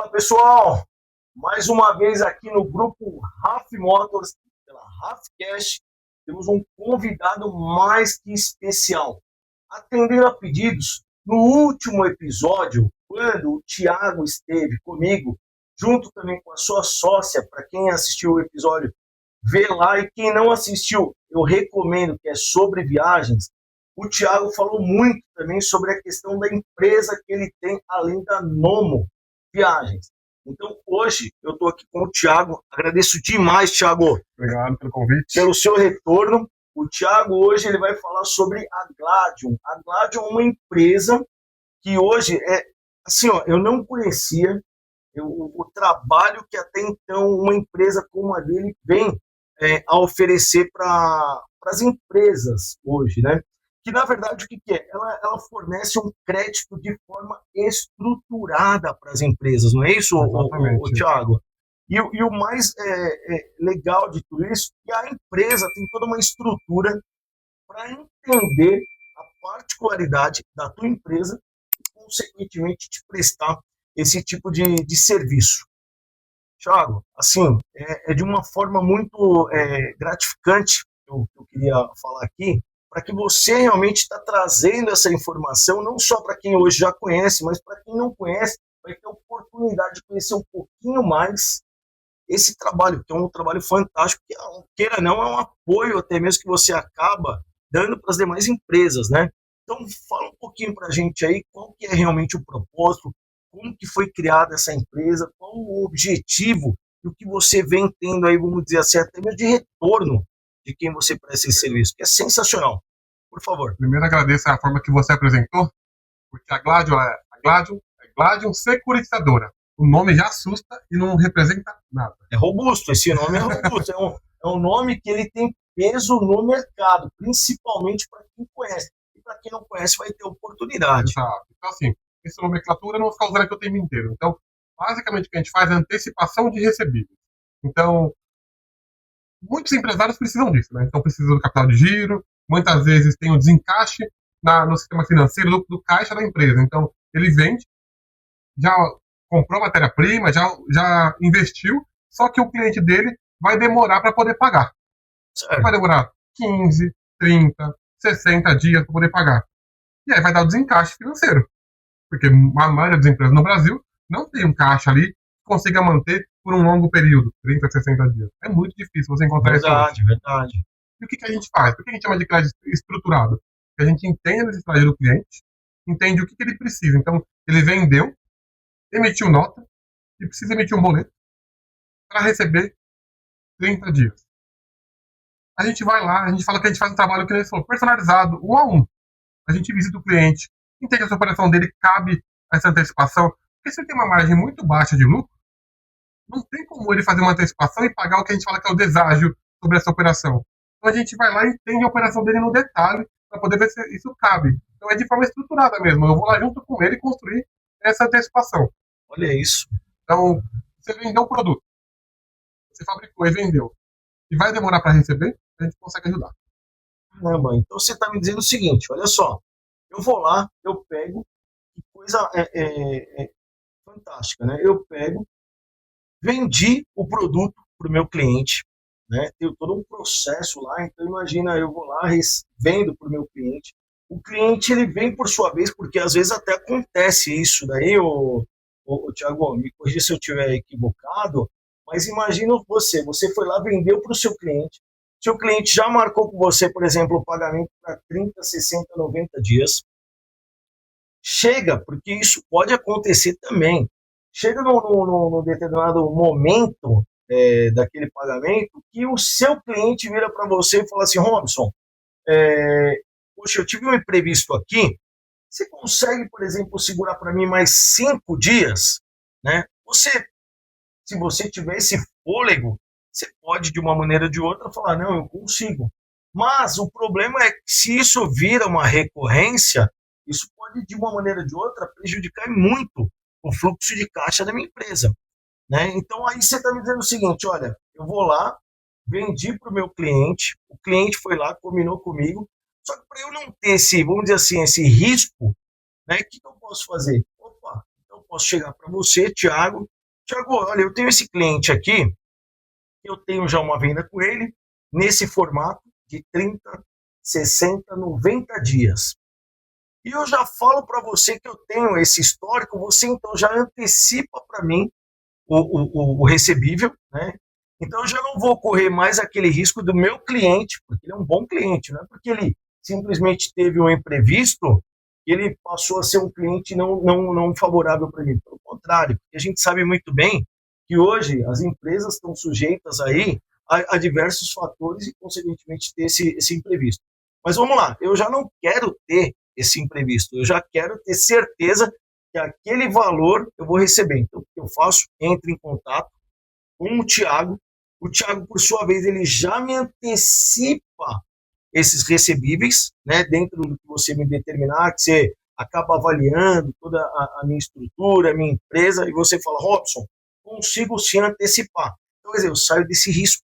Fala pessoal, mais uma vez aqui no grupo RAF Motors, pela RAF Cash, temos um convidado mais que especial. Atendendo a pedidos, no último episódio, quando o Thiago esteve comigo, junto também com a sua sócia, para quem assistiu o episódio, vê lá, e quem não assistiu, eu recomendo, que é sobre viagens. O Thiago falou muito também sobre a questão da empresa que ele tem, além da Nomo Viagens. Então, hoje, eu estou aqui com o Thiago. Agradeço demais, Thiago. Obrigado pelo convite. Pelo seu retorno. O Thiago, hoje, ele vai falar sobre a Gladium. A Gladium é uma empresa que hoje é, assim, ó, eu não conhecia o trabalho que até então uma empresa como a dele vem a oferecer para as empresas hoje, né? Que, na verdade, o que é? Ela fornece um crédito de forma estruturada para as empresas, não é isso, o Thiago? E o mais legal de tudo isso é que a empresa tem toda uma estrutura para entender a particularidade da tua empresa e, consequentemente, te prestar esse tipo de serviço. Thiago, assim, é de uma forma muito gratificante que eu queria falar aqui, para que você realmente está trazendo essa informação, não só para quem hoje já conhece, mas para quem não conhece, vai ter a oportunidade de conhecer um pouquinho mais esse trabalho, que é um trabalho fantástico, que, queira ou não, é um apoio até mesmo que você acaba dando para as demais empresas, né? Então, fala um pouquinho para a gente aí, qual que é realmente o propósito, como que foi criada essa empresa, qual o objetivo e o que você vem tendo aí, vamos dizer assim, até mesmo de retorno de quem você presta esse serviço, que é sensacional. Por favor. Primeiro, agradeço a forma que você apresentou, porque a Gladium Securitizadora. O nome já assusta e não representa nada. É robusto, esse nome é robusto. É um nome que ele tem peso no mercado, principalmente para quem conhece. E para quem não conhece, vai ter oportunidade. Exato. Então, assim, essa nomenclatura eu não vou ficar usando aqui o tempo inteiro. Então, basicamente, o que a gente faz é antecipação de recebíveis. Então, muitos empresários precisam disso, né? Então, precisam do capital de giro, muitas vezes tem o desencaixe no sistema financeiro do caixa da empresa. Então, ele vende, já comprou matéria-prima, já investiu, só que o cliente dele vai demorar para poder pagar. Certo. Vai demorar 15, 30, 60 dias para poder pagar. E aí vai dar o desencaixe financeiro. Porque a maioria das empresas no Brasil não tem um caixa ali que consiga manter por um longo período, 30, 60 dias. É muito difícil você encontrar isso. Verdade. E o que a gente faz? Por que a gente chama de crédito estruturado? Porque a gente entende a necessidade do cliente, entende o que ele precisa. Então, ele vendeu, emitiu nota e precisa emitir um boleto para receber 30 dias. A gente vai lá, a gente fala que a gente faz um trabalho que ele falou, personalizado, 1 a 1. A gente visita o cliente, entende se a operação dele cabe a essa antecipação. Porque se ele tem uma margem muito baixa de lucro, não tem como ele fazer uma antecipação e pagar o que a gente fala que é o deságio sobre essa operação. Então a gente vai lá e entende a operação dele no detalhe para poder ver se isso cabe. Então é de forma estruturada mesmo. Eu vou lá junto com ele construir essa antecipação. Olha isso. Então, você vendeu o produto, você fabricou e vendeu, e vai demorar para receber, a gente consegue ajudar. Caramba, então você está me dizendo o seguinte, olha só, eu vou lá, eu pego, que coisa fantástica, né? Eu pego, vendi o produto para o meu cliente, né? Tem todo um processo lá, então imagina, eu vou lá, vendo para o meu cliente, o cliente ele vem por sua vez, porque às vezes até acontece isso daí, o Thiago, me corrija se eu estiver equivocado, mas imagina você foi lá, vendeu para o seu cliente já marcou com você, por exemplo, o pagamento para 30, 60, 90 dias, chega, porque isso pode acontecer também, chega num determinado momento daquele pagamento que o seu cliente vira para você e fala assim, Robson, poxa, eu tive um imprevisto aqui, você consegue, por exemplo, segurar para mim mais 5 dias? Né? Se você tiver esse fôlego, você pode, de uma maneira ou de outra, falar, não, eu consigo. Mas o problema é que se isso vira uma recorrência, isso pode, de uma maneira ou de outra, prejudicar muito o fluxo de caixa da minha empresa. Né? Então, aí você está me dizendo o seguinte, olha, eu vou lá, vendi para o meu cliente, o cliente foi lá, combinou comigo, só que para eu não ter esse, vamos dizer assim, esse risco, né, o que eu posso fazer? Opa, eu posso chegar para você, Thiago, Tiago, olha, eu tenho esse cliente aqui, eu tenho já uma venda com ele, nesse formato de 30, 60, 90 dias. E eu já falo para você que eu tenho esse histórico, você então já antecipa para mim o recebível, né? Então eu já não vou correr mais aquele risco do meu cliente, porque ele é um bom cliente, não é porque ele simplesmente teve um imprevisto, ele passou a ser um cliente não favorável para mim. Pelo contrário, porque a gente sabe muito bem que hoje as empresas estão sujeitas aí a diversos fatores e, consequentemente, ter esse imprevisto. Mas vamos lá, eu já não quero ter esse imprevisto, eu já quero ter certeza que aquele valor eu vou receber. Então, o que eu faço? Entro em contato com o Tiago, por sua vez, ele já me antecipa esses recebíveis, né, dentro do que você me determinar, que você acaba avaliando toda a minha estrutura, a minha empresa, e você fala, Robson, consigo sim antecipar. Então, quer dizer, eu saio desse risco.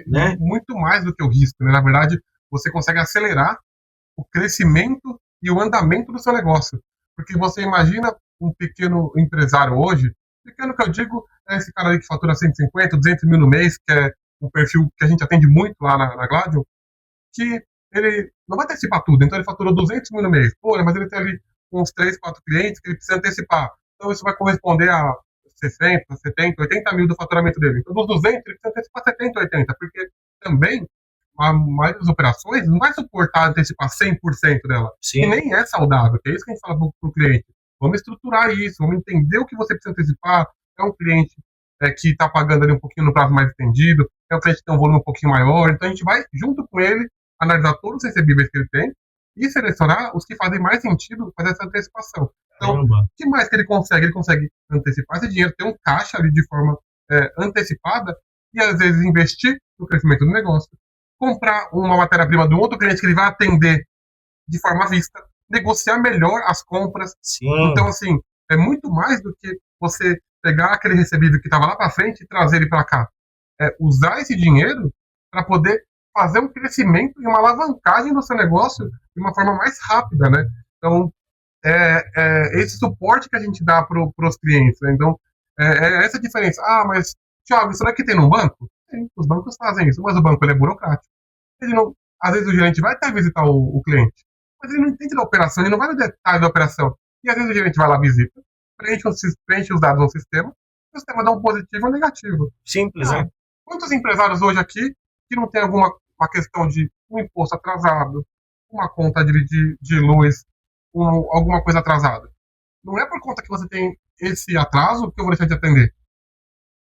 Né? Muito mais do que o risco, né? Na verdade, você consegue acelerar o crescimento e o andamento do seu negócio. Porque você imagina um pequeno empresário hoje, pequeno que eu digo é esse cara aí que fatura 150, 200 mil no mês, que é um perfil que a gente atende muito lá na Gladion, que ele não vai antecipar tudo. Então ele faturou 200 mil no mês. Pô, mas ele tem ali uns 3, 4 clientes que ele precisa antecipar. Então isso vai corresponder a 60, 70, 80 mil do faturamento dele. Então dos 200 ele precisa antecipar 70, 80, porque também a maioria das operações não vai suportar antecipar 100% dela. Sim. E nem é saudável, que é isso que a gente fala para o cliente. Vamos estruturar isso, vamos entender o que você precisa antecipar. É um cliente que está pagando ali um pouquinho no prazo mais estendido, é um cliente que tem um volume um pouquinho maior, então a gente vai, junto com ele, analisar todos os recebíveis que ele tem e selecionar os que fazem mais sentido fazer essa antecipação. Então, o que mais que ele consegue? Ele consegue antecipar esse dinheiro, ter um caixa ali de forma antecipada e, às vezes, investir no crescimento do negócio, comprar uma matéria-prima de um outro cliente que ele vai atender de forma à vista, negociar melhor as compras. Sim. Então, assim, é muito mais do que você pegar aquele recebível que estava lá para frente e trazer ele para cá. É usar esse dinheiro para poder fazer um crescimento e uma alavancagem do seu negócio de uma forma mais rápida, né? Então, esse suporte que a gente dá para os clientes, né? Então, essa diferença. Ah, mas, Thiago, isso daqui tem no banco? Sim, os bancos fazem isso, mas o banco ele é burocrático. Ele não, às vezes o gerente vai até visitar o cliente, mas ele não entende da operação, ele não vai no detalhe da operação. E às vezes o gerente vai lá, visita, preenche os dados no sistema, e o sistema dá um positivo ou um negativo. Simples, né? Quantos empresários hoje aqui que não tem alguma uma questão de um imposto atrasado, uma conta de luz, alguma coisa atrasada? Não é por conta que você tem esse atraso que eu vou deixar de atender.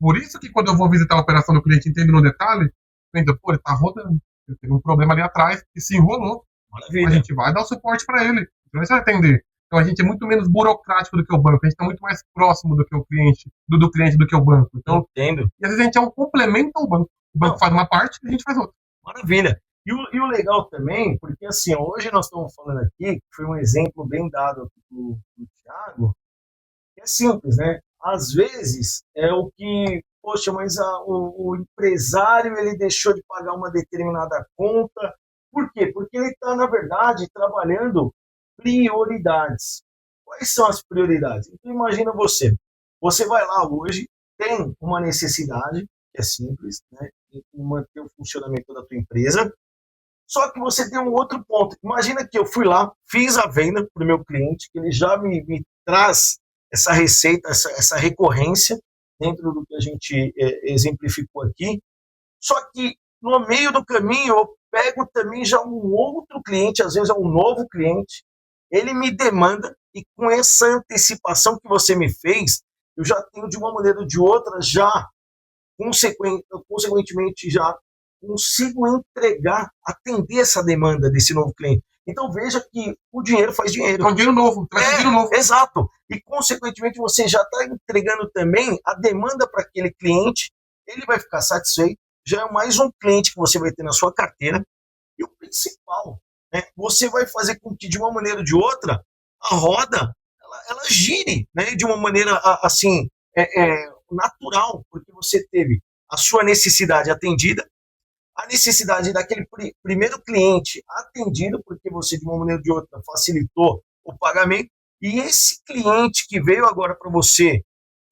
Por isso que quando eu vou visitar a operação do cliente, entendo no detalhe, entendo, pô, ele tá rodando, ele teve um problema ali atrás e se enrolou. Maravilha. A gente vai dar o suporte para ele, então você vai atender. Então a gente é muito menos burocrático do que o banco, a gente está muito mais próximo do que o cliente, do cliente do que o banco. Então, entendo. E às vezes a gente é um complemento ao banco. O banco faz uma parte e a gente faz outra. Maravilha. E o legal também, porque assim, hoje nós estamos falando aqui, que foi um exemplo bem dado do Thiago, que é simples, né? Às vezes é o que, poxa, mas o empresário ele deixou de pagar uma determinada conta. Por quê? Porque ele está, na verdade, trabalhando prioridades. Quais são as prioridades? Então imagina você vai lá hoje, tem uma necessidade, que é simples, né? Em manter o funcionamento da tua empresa, só que você tem um outro ponto. Imagina que eu fui lá, fiz a venda para o meu cliente, que ele já me traz essa receita, essa recorrência, dentro do que a gente exemplificou aqui. Só que no meio do caminho eu pego também já um outro cliente, às vezes é um novo cliente, ele me demanda, e com essa antecipação que você me fez, eu já tenho de uma maneira ou de outra, já consequentemente já consigo entregar, atender essa demanda desse novo cliente. Então veja que o dinheiro faz dinheiro. É um dinheiro novo, dinheiro novo. Exato. E consequentemente você já está entregando também a demanda para aquele cliente, ele vai ficar satisfeito, já é mais um cliente que você vai ter na sua carteira. E o principal, né, você vai fazer com que de uma maneira ou de outra a roda ela gire, né, de uma maneira assim natural, porque você teve a sua necessidade atendida, a necessidade daquele primeiro cliente atendido, porque você, de uma maneira ou de outra, facilitou o pagamento, e esse cliente que veio agora para você,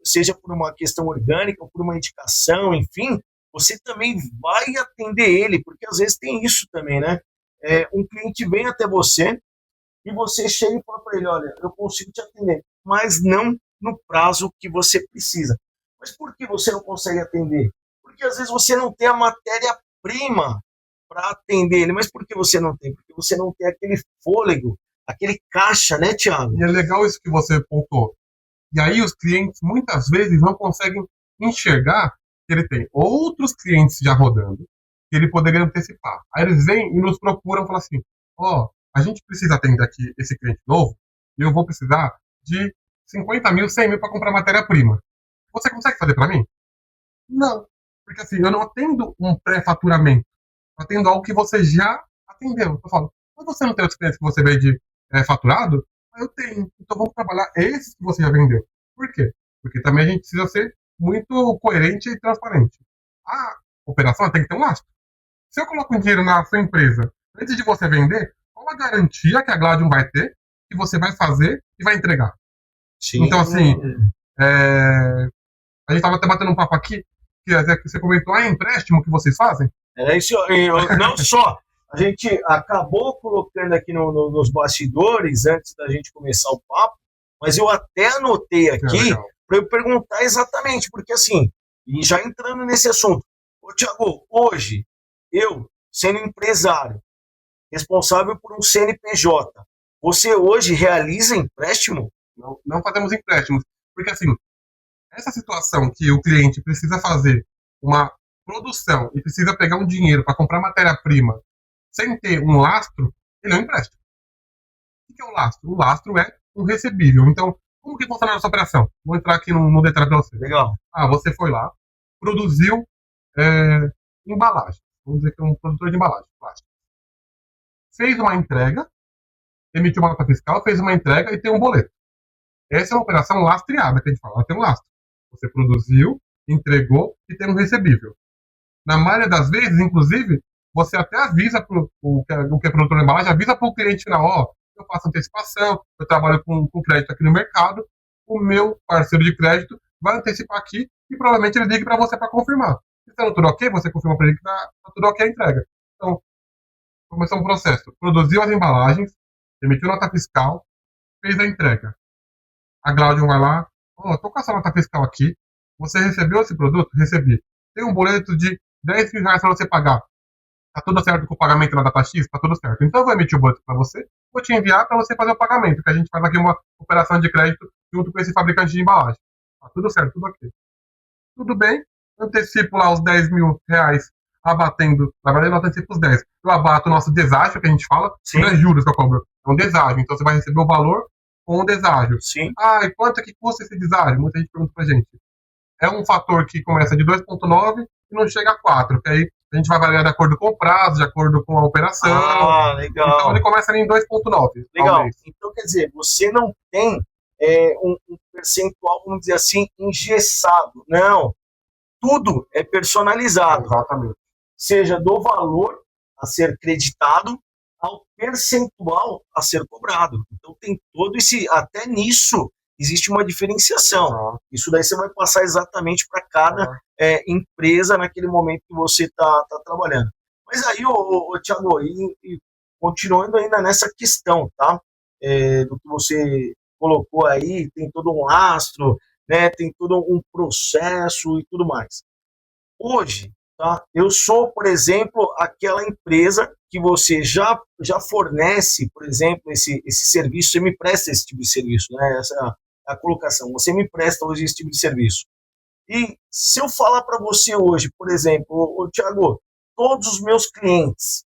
seja por uma questão orgânica ou por uma indicação, enfim, você também vai atender ele, porque às vezes tem isso também, né? Um cliente vem até você e você chega e fala para ele, olha, eu consigo te atender, mas não no prazo que você precisa. Mas por que você não consegue atender? Porque às vezes você não tem a matéria-prima para atender ele. Mas por que você não tem? Porque você não tem aquele fôlego, aquele caixa, né, Thiago? E é legal isso que você pontuou. E aí os clientes muitas vezes não conseguem enxergar que ele tem outros clientes já rodando, que ele poderia antecipar. Aí eles vêm e nos procuram e falam assim, a gente precisa atender aqui esse cliente novo e eu vou precisar de 50 mil, 100 mil para comprar matéria-prima. Você consegue fazer para mim? Não. Porque assim, eu não atendo um pré-faturamento. Eu atendo algo que você já atendeu. Eu falo, mas você não tem os clientes que você vende faturado? Eu tenho. Então vamos trabalhar esses que você já vendeu. Por quê? Porque também a gente precisa ser muito coerente e transparente. A operação tem que ter um lastro. Se eu coloco um dinheiro na sua empresa antes de você vender, qual a garantia que a Gladium vai ter que você vai fazer e vai entregar? Sim. Então, assim, a gente estava até batendo um papo aqui, que você comentou, empréstimo que vocês fazem? É isso, não só. A gente acabou colocando aqui nos bastidores, antes da gente começar o papo, mas eu até anotei aqui para eu perguntar exatamente, porque assim, e já entrando nesse assunto, Thiago, hoje, eu, sendo empresário, responsável por um CNPJ, você hoje realiza empréstimo? Não fazemos empréstimos, porque assim, essa situação que o cliente precisa fazer uma produção e precisa pegar um dinheiro para comprar matéria-prima sem ter um lastro, ele é um empréstimo. O que é o lastro? O lastro é um recebível. Então, como que funciona a nossa operação? Vou entrar aqui no detalhe para você. Legal. Você foi lá, produziu embalagem. Vamos dizer que é um produtor de embalagem, plástico. Fez uma entrega, emitiu uma nota fiscal, fez uma entrega e tem um boleto. Essa é uma operação lastreada, que a gente fala. Ela tem um lastro. Você produziu, entregou e tem um recebível. Na maioria das vezes, inclusive, você até avisa o que é produtor de embalagem, avisa para o cliente final, eu faço antecipação, eu trabalho com crédito aqui no mercado, o meu parceiro de crédito vai antecipar aqui e provavelmente ele liga para você para confirmar. Se está tudo ok, você confirma para ele que está tudo ok a entrega. Então, começou um processo. Produziu as embalagens, emitiu nota fiscal, fez a entrega. A Gladium vai lá, estou com essa nota fiscal aqui, você recebeu esse produto? Recebi. Tem um boleto de 10 mil reais para você pagar. Tá tudo certo com o pagamento na data X? Tá tudo certo. Então eu vou emitir o boleto para você, vou te enviar para você fazer o pagamento, que a gente faz aqui uma operação de crédito junto com esse fabricante de embalagem. Tá tudo certo, tudo ok. Tudo bem, antecipo lá os 10 mil reais abatendo, na verdade eu não antecipo os 10. Eu abato o nosso deságio, que a gente fala, não é juros que eu cobro, é um deságio. Então você vai receber o valor com o deságio. Sim. E quanto é que custa esse deságio? Muita gente pergunta pra gente. É um fator que começa de 2,9 e não chega a 4, que aí a gente vai avaliar de acordo com o prazo, de acordo com a operação. Legal. Então ele começa ali em 2,9. Legal. Então, quer dizer, você não tem um percentual, vamos dizer assim, engessado. Não. Tudo é personalizado. Exatamente. Seja do valor a ser creditado ao percentual a ser cobrado. Então tem todo esse, até nisso existe uma diferenciação. Isso daí você vai passar exatamente para cada empresa naquele momento que você está trabalhando. Mas aí, Thiago, e continuando ainda nessa questão, tá? Do que você colocou aí, tem todo um lastro, né? Tem todo um processo e tudo mais. Hoje, tá? Eu sou, por exemplo, aquela empresa que você já fornece, por exemplo, esse serviço, você me presta esse tipo de serviço, né? Essa é a colocação, você me presta hoje esse tipo de serviço. E se eu falar para você hoje, por exemplo, Thiago, todos os meus clientes,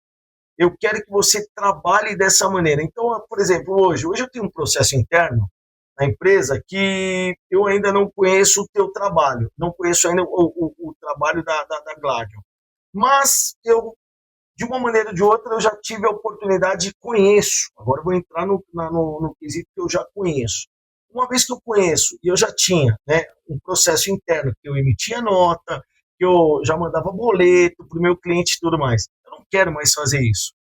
eu quero que você trabalhe dessa maneira. Então, por exemplo, hoje eu tenho um processo interno na empresa que eu ainda não conheço o teu trabalho, não conheço ainda o trabalho da Gladium. Mas eu, de uma maneira ou de outra, eu já tive a oportunidade de conheço. Agora eu vou entrar no quesito que eu já conheço. Uma vez que eu conheço, e eu já tinha, né, um processo interno, que eu emitia nota, que eu já mandava boleto para o meu cliente e tudo mais. Eu não quero mais fazer isso.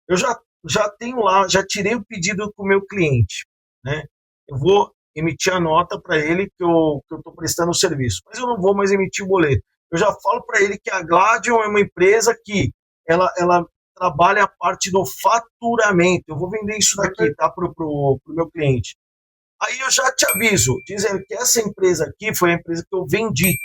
Eu já tenho lá, já tirei o pedido com o meu cliente, né? Eu vou emitir a nota para ele que eu estou prestando o serviço. Mas eu não vou mais emitir o boleto. Eu já falo para ele que a Gladion é uma empresa que ela trabalha a parte do faturamento. Eu vou vender isso daqui, tá, para o meu cliente. Aí eu já te aviso, dizendo que essa empresa aqui foi a empresa que eu vendi.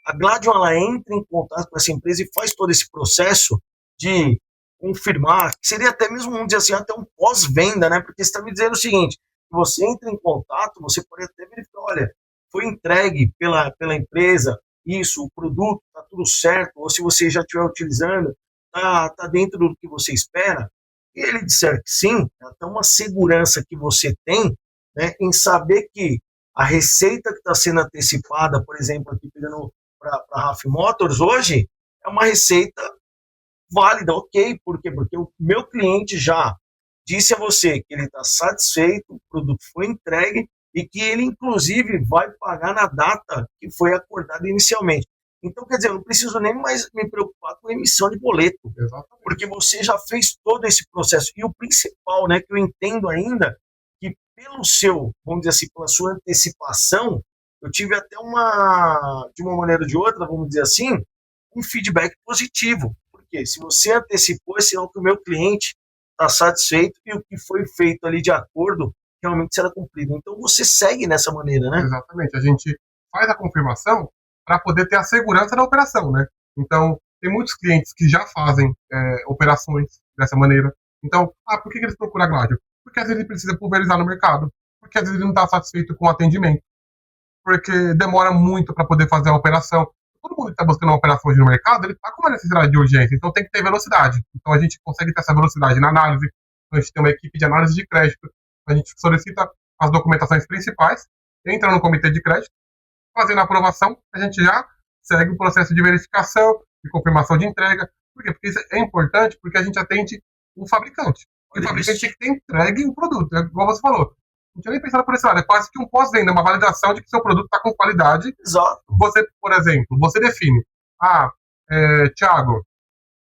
A Gladion, ela entra em contato com essa empresa e faz todo esse processo de confirmar, que seria até mesmo, vamos dizer assim, até um pós-venda, né? Porque você está me dizendo o seguinte, você entra em contato, você pode até verificar, olha, foi entregue pela empresa, isso, o produto, está tudo certo, ou se você já estiver utilizando, tá dentro do que você espera, e ele disser que sim, é até uma segurança que você tem, né, em saber que a receita que está sendo antecipada, por exemplo, aqui pegando para a RAF Motors hoje, é uma receita válida, ok. Por quê? Porque o meu cliente já disse a você que ele está satisfeito, o produto foi entregue e que ele, inclusive, vai pagar na data que foi acordada inicialmente. Então, quer dizer, eu não preciso nem mais me preocupar com a emissão de boleto, Exatamente. porque você já fez todo esse processo. E o principal, né, que eu entendo ainda, que pelo seu, vamos dizer assim, pela sua antecipação, eu tive até de uma maneira ou de outra, vamos dizer assim, um feedback positivo. Porque se você antecipou, é sinal que o meu cliente está satisfeito e o que foi feito ali de acordo realmente será cumprido. Então você segue nessa maneira, né? Exatamente. A gente faz a confirmação para poder ter a segurança da operação, né? Então, tem muitos clientes que já fazem operações dessa maneira. Então, por que eles procuram a Gladion? Porque às vezes ele precisa pulverizar no mercado, porque às vezes ele não está satisfeito com o atendimento, porque demora muito para poder fazer a operação. Todo mundo que está buscando uma operação hoje no mercado, ele está com uma necessidade de urgência, então tem que ter velocidade. Então a gente consegue ter essa velocidade na análise, então a gente tem uma equipe de análise de crédito, a gente solicita as documentações principais, entra no comitê de crédito, fazendo a aprovação, a gente já segue o processo de verificação, de confirmação de entrega. Por quê? Porque isso é importante, porque a gente atende o fabricante. E o fabricante tem que ter entregue o produto, igual você falou. Não tinha nem pensado por esse lado, é quase que um pós-venda, uma validação de que seu produto está com qualidade. Exato. Você, por exemplo, você define, Thiago,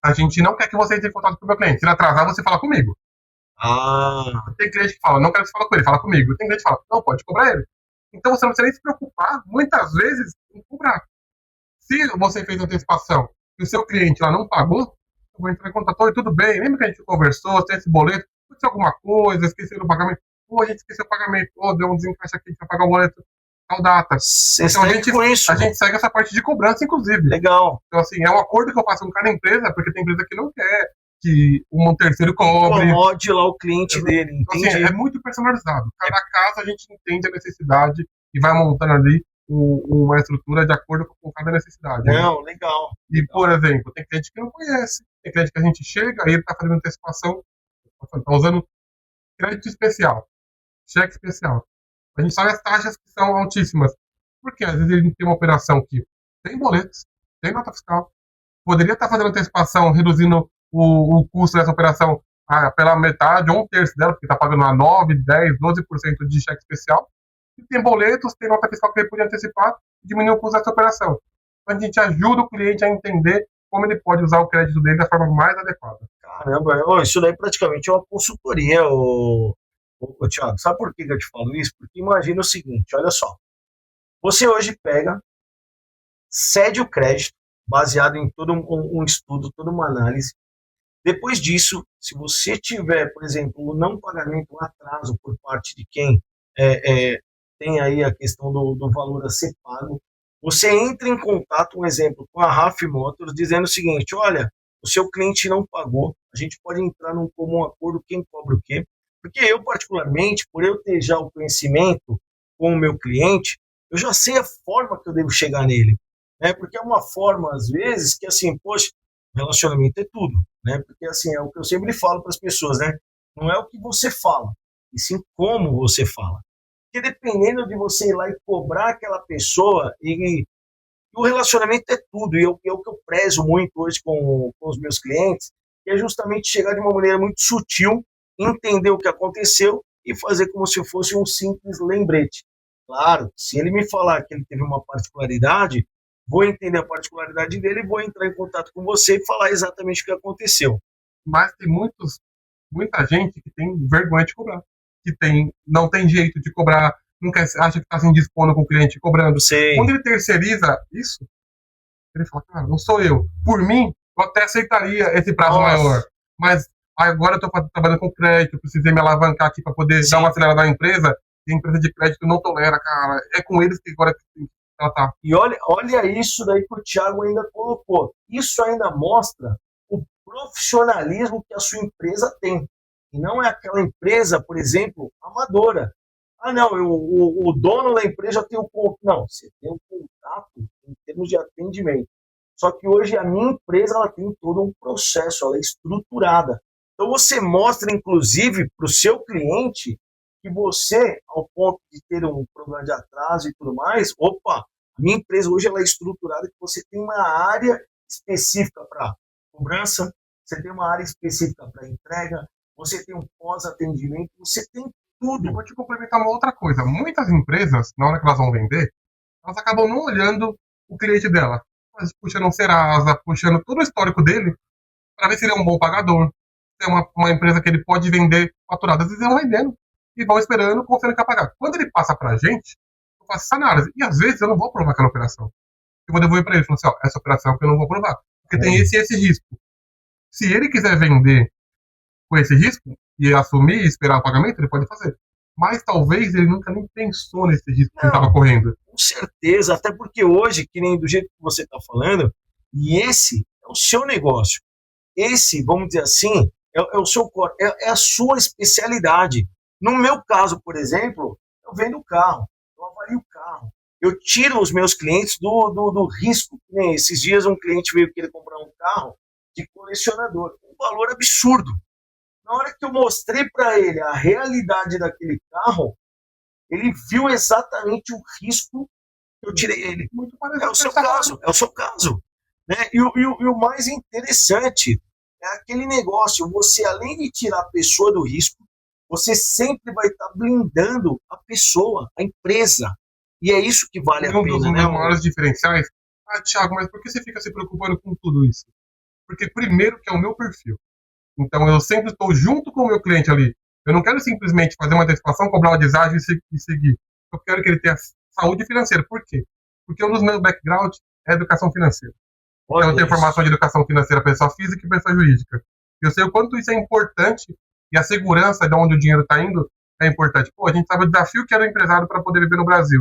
a gente não quer que você entre em contato com o meu cliente. Se ele atrasar, você fala comigo. Tem cliente que fala, não quero que você fale com ele, fala comigo. Tem cliente que fala, não, pode cobrar ele. Então você não precisa nem se preocupar, muitas vezes, em cobrar. Se você fez antecipação e o seu cliente lá não pagou, eu vou entrar em contato, oi, tudo bem, lembra que a gente conversou, tem esse boleto, aconteceu alguma coisa, esqueceu do pagamento, a gente esqueceu o pagamento, deu um desencaixe aqui, a gente vai pagar o boleto tal data. Então a gente segue essa parte de cobrança, inclusive. Legal. Então, assim, é um acordo que eu faço com cada empresa, porque tem empresa que não quer que um terceiro cobre. Incomode lá o cliente dele, então, assim, é muito personalizado. Cada caso a gente entende a necessidade e vai montando ali uma estrutura de acordo com cada necessidade. Não, né? Legal. E, por exemplo, tem cliente que não conhece, tem cliente que a gente chega, aí ele está fazendo antecipação, está usando crédito especial, cheque especial. A gente sabe as taxas que são altíssimas, porque às vezes ele tem uma operação que tem boletos, tem nota fiscal, poderia estar fazendo antecipação, reduzindo o custo dessa operação pela metade ou um terço dela, porque está pagando a 9, 10, 12% de cheque especial, e tem boletos, tem nota fiscal que ele podia antecipar e diminuir o custo dessa operação. Então a gente ajuda o cliente a entender como ele pode usar o crédito dele da forma mais adequada. Caramba, isso daí praticamente é uma consultoria, Thiago. Sabe por que eu te falo isso? Porque imagina o seguinte, olha só. Você hoje pega, cede o crédito, baseado em todo um estudo, toda uma análise. Depois disso, se você tiver, por exemplo, o não pagamento, um atraso por parte de quem tem aí a questão do valor a ser pago, você entra em contato, um exemplo, com a RAF Motors, dizendo o seguinte, olha, o seu cliente não pagou, a gente pode entrar num comum acordo, quem cobra o quê? Porque eu, particularmente, por eu ter já o conhecimento com o meu cliente, eu já sei a forma que eu devo chegar nele, né? Porque é uma forma, às vezes, que assim, poxa, relacionamento é tudo, né? Porque assim, é o que eu sempre falo para as pessoas, né? Não é o que você fala, e sim como você fala. Porque dependendo de você ir lá e cobrar aquela pessoa, e o relacionamento é tudo, e é o que eu prezo muito hoje com os meus clientes, que é justamente chegar de uma maneira muito sutil, entender o que aconteceu e fazer como se fosse um simples lembrete. Claro, se ele me falar que ele teve uma particularidade, vou entender a particularidade dele e vou entrar em contato com você e falar exatamente o que aconteceu. Mas tem muita gente que tem vergonha de cobrar, que não tem jeito de cobrar, acha que está se indispondo com o cliente cobrando. Sim. Quando ele terceiriza isso, ele fala, cara, não sou eu. Por mim, eu até aceitaria esse prazo maior. Mas agora eu estou trabalhando com crédito, precisei me alavancar aqui para poder dar uma acelerada na empresa, e a empresa de crédito não tolera, cara. É com eles que agora tem que tratar. E olha isso daí que o Thiago ainda colocou. Isso ainda mostra o profissionalismo que a sua empresa tem. E não é aquela empresa, por exemplo, amadora. Ah, não, o dono da empresa tem o contato. Não, você tem um contato em termos de atendimento. Só que hoje a minha empresa ela tem todo um processo, ela é estruturada. Então você mostra, inclusive, para o seu cliente que você, ao ponto de ter um problema de atraso e tudo mais, opa, a minha empresa hoje ela é estruturada, que você tem uma área específica para cobrança, você tem uma área específica para entrega, você tem um pós-atendimento, você tem tudo. Eu vou te complementar uma outra coisa. Muitas empresas, na hora que elas vão vender, elas acabam não olhando o cliente dela. Mas puxando um Serasa, puxando todo o histórico dele, para ver se ele é um bom pagador. Se é uma empresa que ele pode vender faturado. Às vezes eles vão vendendo e vão esperando confiando que vai pagar. Quando ele passa pra gente, eu faço essa análise. E às vezes eu não vou provar aquela operação. Eu vou devolver para ele. Falo assim, ó, essa operação que eu não vou provar. Porque tem esse e esse risco. Se ele quiser vender com esse risco e assumir e esperar o pagamento, ele pode fazer. Mas talvez ele nunca nem pensou nesse risco que ele estava correndo. Com certeza, até porque hoje, que nem do jeito que você está falando, e esse é o seu negócio. Esse, vamos dizer assim, é o seu core, é a sua especialidade. No meu caso, por exemplo, eu vendo carro, eu avalio o carro, eu tiro os meus clientes do risco. Esses dias um cliente veio querer comprar um carro de colecionador, um valor absurdo. Na hora que eu mostrei para ele a realidade daquele carro, ele viu exatamente o risco que eu tirei ele. Muito É o seu caso, é o seu caso. Né? E o mais interessante é aquele negócio, você além de tirar a pessoa do risco, você sempre vai estar blindando a pessoa, a empresa. E é isso que vale a pena. Um dos meus maiores diferenciais, Thiago, mas por que você fica se preocupando com tudo isso? Porque primeiro que é o meu perfil. Então eu sempre estou junto com o meu cliente ali. Eu não quero simplesmente fazer uma antecipação, cobrar uma deságio e seguir. Eu quero que ele tenha saúde financeira. Por quê? Porque um dos meus backgrounds é educação financeira. Então eu tenho formação de educação financeira para pessoa física e pessoa jurídica. Eu sei o quanto isso é importante e a segurança de onde o dinheiro está indo é importante. Pô, a gente sabe o desafio que era o empresário para poder viver no Brasil.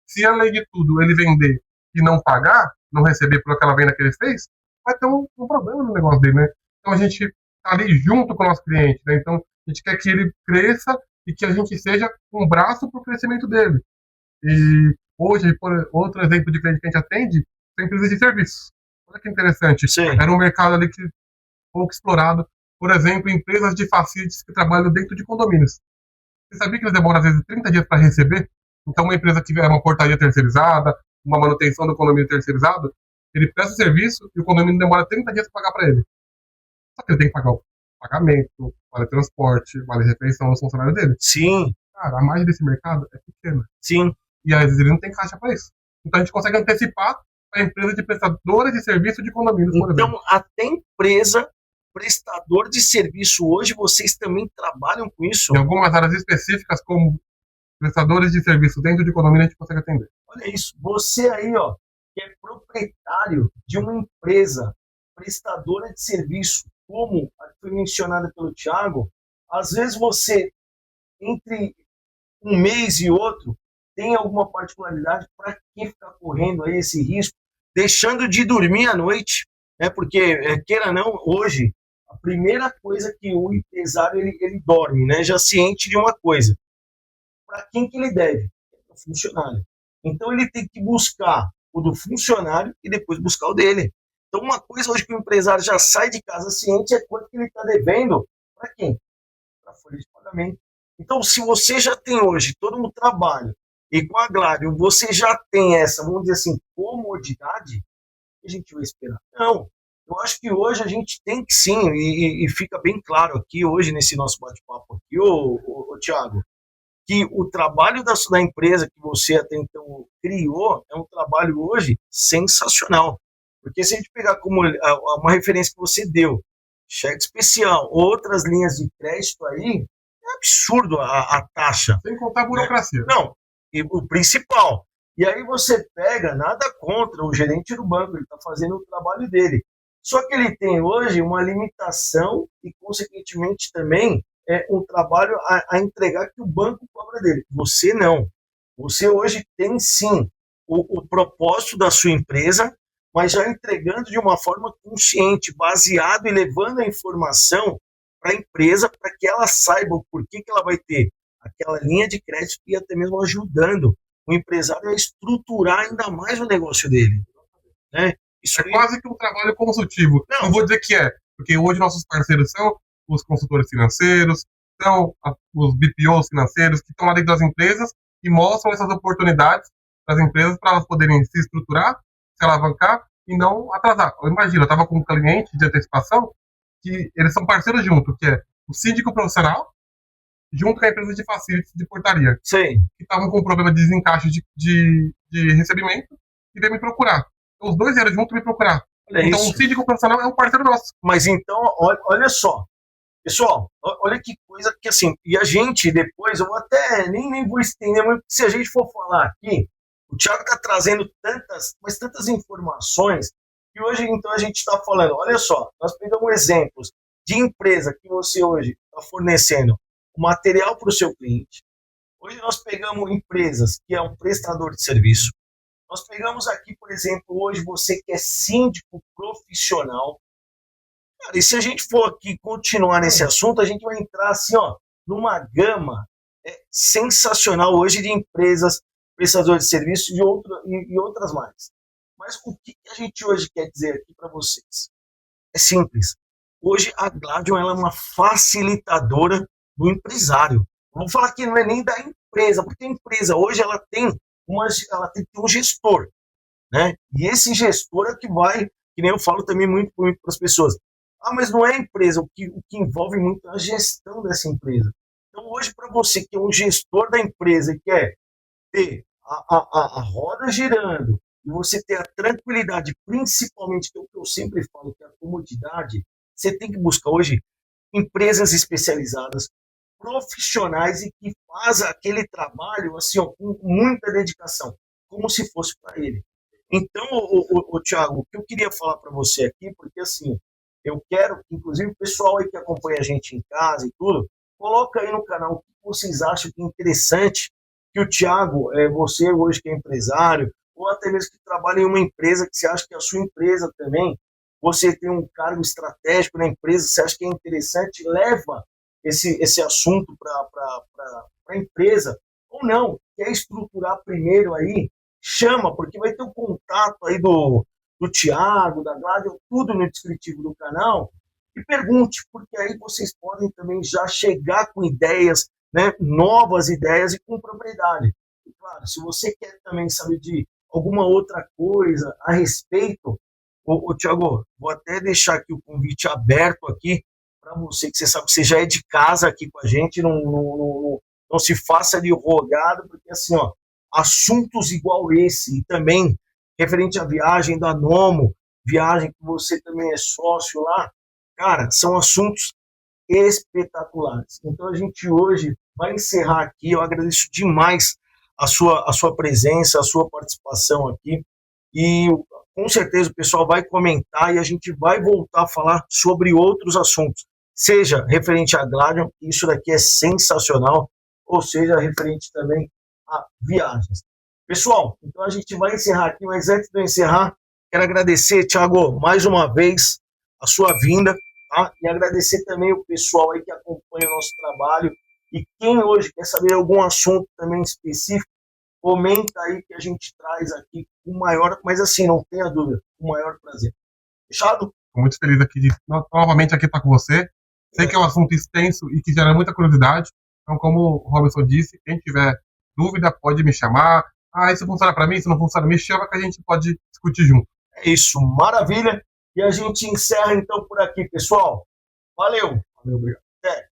Se, além de tudo, ele vender e não pagar, não receber por aquela venda que ele fez, vai ter um problema no negócio dele, né? Então a gente está ali junto com o nosso cliente, né? Então a gente quer que ele cresça e que a gente seja um braço para o crescimento dele. E hoje, por outro exemplo de cliente que a gente atende, são empresas de serviços. Olha que interessante. Sim. Era um mercado ali que pouco explorado. Por exemplo, empresas de facilities que trabalham dentro de condomínios. Você sabia que eles demoram às vezes 30 dias para receber? Então uma empresa que é uma portaria terceirizada, uma manutenção do condomínio terceirizado, ele presta o serviço e o condomínio demora 30 dias para pagar para ele. Só que ele tem que pagar o pagamento, vale transporte, vale refeição dos funcionários dele. Sim. Cara, a margem desse mercado é pequena. Sim. E às vezes ele não tem caixa para isso. Então a gente consegue antecipar a empresa de prestadora de serviço de condomínios, por exemplo. Então, até empresa prestador de serviço hoje, vocês também trabalham com isso? Em algumas áreas específicas, como prestadores de serviço dentro de condomínio, a gente consegue atender. Olha isso, você aí, ó, que é proprietário de uma empresa prestadora de serviço, como a que foi mencionada pelo Thiago, às vezes você, entre um mês e outro, tem alguma particularidade, para que ficar correndo aí esse risco, deixando de dormir à noite, né? Porque, queira ou não, hoje, a primeira coisa que o empresário ele dorme, né? Já ciente de uma coisa. Para quem que ele deve? Para o funcionário. Então ele tem que buscar o do funcionário e depois buscar o dele. Então uma coisa hoje que o empresário já sai de casa ciente é quanto que ele está devendo para quem? Para a folha de pagamento. Então se você já tem hoje todo um trabalho e com a Gladium você já tem essa, vamos dizer assim, comodidade, a gente vai esperar? Não. Eu acho que hoje a gente tem que sim, e fica bem claro aqui hoje nesse nosso bate-papo aqui, ô Thiago, que o trabalho da empresa que você até então criou é um trabalho hoje sensacional. Porque se a gente pegar como uma referência que você deu, cheque especial, outras linhas de crédito aí, é absurdo a taxa. Sem contar a burocracia. Não, E o principal. E aí você pega, nada contra o gerente do banco, ele está fazendo o trabalho dele. Só que ele tem hoje uma limitação e, consequentemente, também um trabalho a entregar que o banco cobra dele. Você não. Você hoje tem, sim, o propósito da sua empresa, mas já entregando de uma forma consciente, baseado e levando a informação para a empresa, para que ela saiba o porquê que ela vai ter aquela linha de crédito e até mesmo ajudando o empresário a estruturar ainda mais o negócio dele. Né? Isso é quase que um trabalho consultivo. Não vou dizer que é, porque hoje nossos parceiros são os consultores financeiros, são os BPOs financeiros que estão lá dentro das empresas e mostram essas oportunidades das empresas para elas poderem se estruturar, se alavancar e não atrasar. Eu imagino, eu estava com um cliente de antecipação que eles são parceiros junto, que é o síndico profissional junto com a empresa de facilities de portaria. Sim. Que estavam com um problema de desencaixe de recebimento e veio me procurar. Então, os dois vieram junto me procurar. Então, o síndico profissional é um parceiro nosso. Mas então, olha só. Pessoal, olha que coisa que assim, e a gente depois, eu até nem vou estender, mas se a gente for falar aqui, o Thiago está trazendo tantas informações, que hoje então a gente está falando, olha só, nós pegamos exemplos de empresa que você hoje está fornecendo o material para o seu cliente. Hoje nós pegamos empresas que é um prestador de serviço. Nós pegamos aqui, por exemplo, hoje você que é síndico profissional. Cara, e se a gente for aqui continuar nesse assunto, a gente vai entrar assim, ó, numa gama sensacional hoje de empresas, prestadores de serviço e outras mais. Mas o que a gente hoje quer dizer aqui para vocês? É simples. Hoje a Gladion ela é uma facilitadora do empresário. Vamos falar que não é nem da empresa, porque a empresa hoje ela tem que ter um gestor, né? E esse gestor é que vai, que nem eu falo também muito para as pessoas. Ah, mas não é a empresa, o que envolve muito é a gestão dessa empresa. Então hoje para você que é um gestor da empresa e quer ter a roda girando e você ter a tranquilidade, principalmente que é o que eu sempre falo, que é a comodidade, você tem que buscar hoje empresas especializadas, profissionais e que fazem aquele trabalho assim, ó, com muita dedicação, como se fosse para ele. Então, Thiago, o que eu queria falar para você aqui, porque assim, eu quero que, inclusive, o pessoal aí que acompanha a gente em casa e tudo, coloca aí no canal o que vocês acham que é interessante que o Thiago, você hoje que é empresário, ou até mesmo que trabalha em uma empresa, que você acha que a sua empresa também, você tem um cargo estratégico na empresa, você acha que é interessante, leva esse assunto para a empresa, ou não, quer estruturar primeiro aí, chama, porque vai ter o contato aí do Thiago, da Gladion, tudo no descritivo do canal, e pergunte, porque aí vocês podem também já chegar com ideias, né, novas ideias e com propriedade. E claro, se você quer também saber de alguma outra coisa a respeito, Thiago, vou até deixar aqui o convite aberto aqui para você, que você sabe que você já é de casa aqui com a gente, não se faça de rogado, porque assim, ó, assuntos igual esse, e também referente à viagem da Nomo, viagem que você também é sócio lá, cara, são assuntos espetaculares. Então a gente hoje vai encerrar aqui, eu agradeço demais a sua presença, a sua participação aqui, e com certeza o pessoal vai comentar e a gente vai voltar a falar sobre outros assuntos, seja referente à Gladion, isso daqui é sensacional, ou seja, referente também a viagens. Pessoal, então a gente vai encerrar aqui, mas antes de eu encerrar, quero agradecer, Thiago, mais uma vez a sua vinda, tá? E agradecer também o pessoal aí que acompanha o nosso trabalho, e quem hoje quer saber algum assunto também específico, comenta aí que a gente traz aqui com o maior, mas assim, não tenha dúvida, com o maior prazer. Fechado? Estou muito feliz aqui de novamente aqui estar com você. Sei que é um assunto extenso e que gera muita curiosidade. Então, como o Robinson disse, quem tiver dúvida pode me chamar. Ah, isso funciona para mim, isso não funciona, me chama que a gente pode discutir junto. É isso, maravilha. E a gente encerra então por aqui, pessoal. Valeu. Valeu, obrigado. Até.